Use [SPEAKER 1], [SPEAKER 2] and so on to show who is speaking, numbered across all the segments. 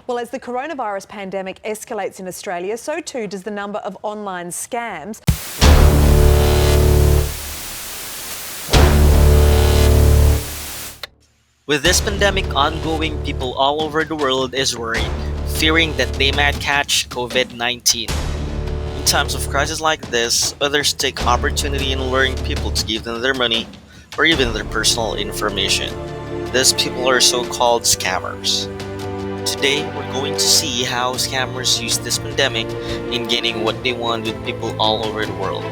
[SPEAKER 1] Well, as the coronavirus pandemic escalates in Australia, so too does the number of online scams.
[SPEAKER 2] With this pandemic ongoing, people all over the world is worried, fearing that they might catch COVID-19. In times of crisis like this, others take opportunity in luring people to give them their money or even their personal information. These people are so-called scammers. Today, we're going to see how scammers use this pandemic in gaining what they want with people all over the world.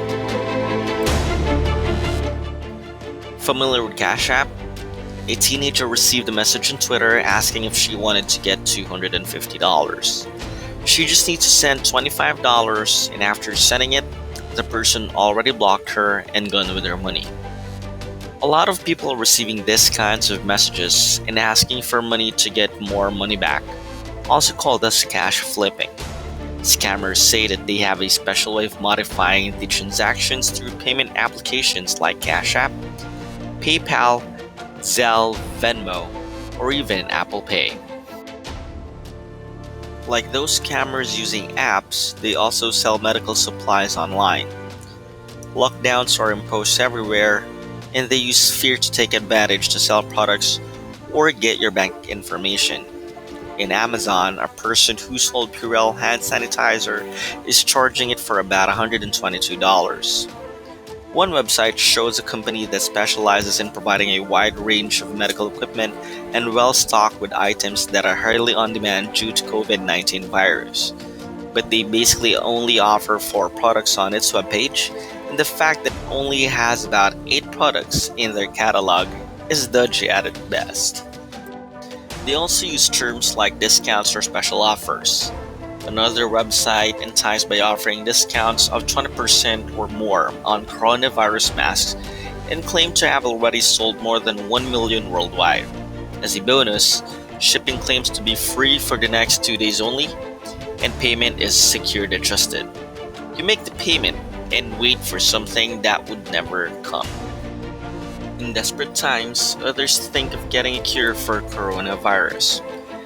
[SPEAKER 2] Familiar with Cash App? A teenager received a message on Twitter asking if she wanted to get $250. She just needs to send $25, and after sending it, the person already blocked her and gone with her money. A lot of people are receiving these kinds of messages and asking for money to get more money back, also called as cash flipping. Scammers say that they have a special way of modifying the transactions through payment applications like Cash App, PayPal, Zelle, Venmo, or even Apple Pay. Like those scammers using apps, they also sell medical supplies online. Lockdowns are imposed everywhere, and they use fear to take advantage to sell products or get your bank information. In Amazon, a person who sold Purell hand sanitizer is charging it for about $122. One website shows a company that specializes in providing a wide range of medical equipment and well-stocked with items that are highly on demand due to COVID-19 virus. But they basically only offer 4 products on its webpage, and the fact that it only has about 8 products in their catalog is dodgy at its best. They also use terms like discounts or special offers. Another website enticed by offering discounts of 20% or more on coronavirus masks and claimed to have already sold more than 1 million worldwide. As a bonus, shipping claims to be free for the next 2 days only, and payment is secured adjusted. You make the payment and wait for something that would never come. In desperate times, others think of getting a cure for coronavirus.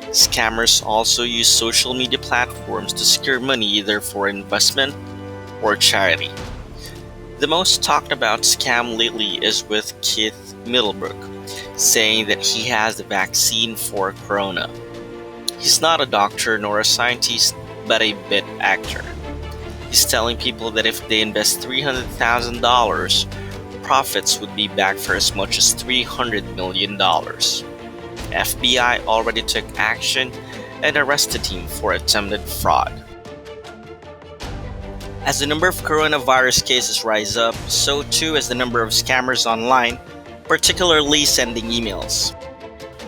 [SPEAKER 2] Scammers also use social media platforms to secure money either for investment or charity. The most talked about scam lately is with Keith Middlebrook, saying that he has the vaccine for corona. He's not a doctor nor a scientist, but a bit actor. He's telling people that if they invest $300,000, profits would be back for as much as $300 million. FBI already took action and arrested him for attempted fraud. As the number of coronavirus cases rise up, so too is the number of scammers online, particularly sending emails.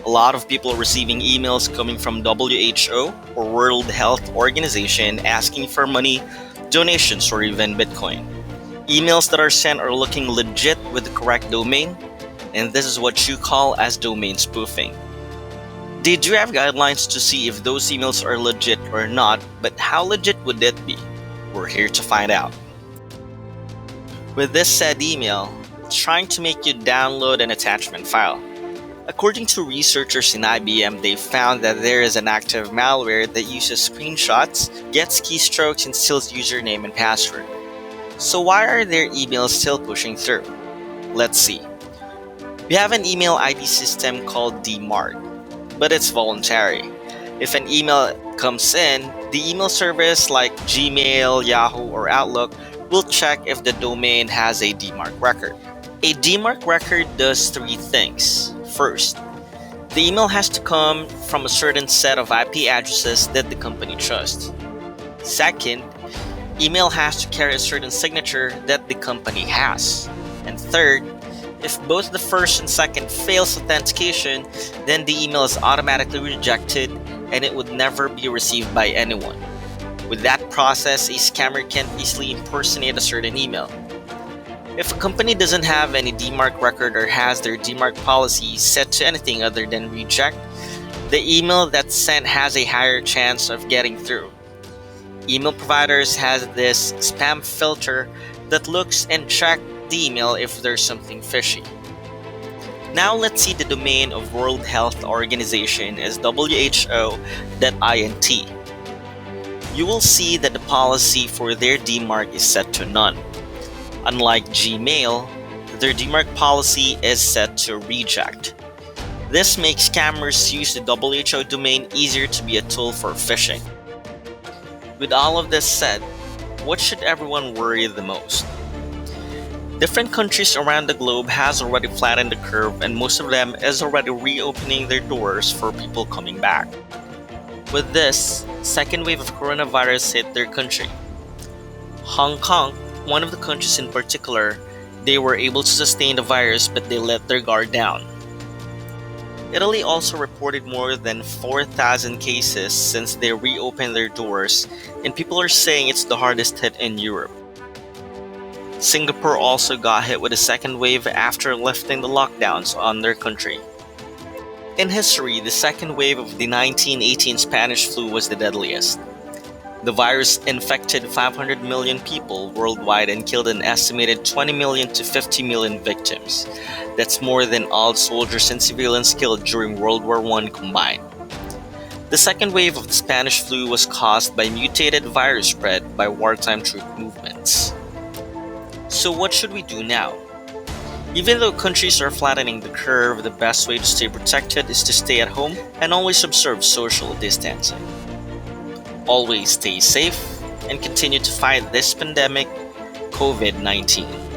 [SPEAKER 2] A lot of people are receiving emails coming from WHO or World Health Organization asking for money, donations, or even Bitcoin. Emails that are sent are looking legit with the correct domain, and this is what you call as domain spoofing. They do have guidelines to see if those emails are legit or not, but how legit would it be? We're here to find out. With this said email, it's trying to make you download an attachment file. According to researchers in IBM, they found that there is an active malware that uses screenshots, gets keystrokes, and steals username and password. So why are their emails still pushing through? Let's see. We have an email ID system called DMARC, but it's voluntary. If an email comes in, the email service like Gmail, Yahoo, or Outlook will check if the domain has a DMARC record. A DMARC record does 3 things. First, the email has to come from a certain set of IP addresses that the company trusts. Second, email has to carry a certain signature that the company has. And third, if both the first and second fails authentication, then the email is automatically rejected and it would never be received by anyone. With that process, a scammer can easily impersonate a certain email. If a company doesn't have any DMARC record or has their DMARC policy set to anything other than reject, the email that's sent has a higher chance of getting through. Email providers has this spam filter that looks and checks the email if there's something fishy. Now let's see the domain of World Health Organization as WHO.int. You will see that the policy for their DMARC is set to none. Unlike Gmail, their DMARC policy is set to reject. This makes scammers use the WHO domain easier to be a tool for phishing. With all of this said, what should everyone worry the most? Different countries around the globe has already flattened the curve, and most of them is already reopening their doors for people coming back. With this, second wave of coronavirus hit their country. Hong Kong, one of the countries in particular, they were able to sustain the virus but they let their guard down. Italy also reported more than 4,000 cases since they reopened their doors, and people are saying it's the hardest hit in Europe. Singapore also got hit with a second wave after lifting the lockdowns on their country. In history, the second wave of the 1918 Spanish flu was the deadliest. The virus infected 500 million people worldwide and killed an estimated 20 million to 50 million victims. That's more than all soldiers and civilians killed during World War I combined. The second wave of the Spanish flu was caused by mutated virus spread by wartime troop movements. So what should we do now? Even though countries are flattening the curve, the best way to stay protected is to stay at home and always observe social distancing. Always stay safe and continue to fight this pandemic, COVID-19.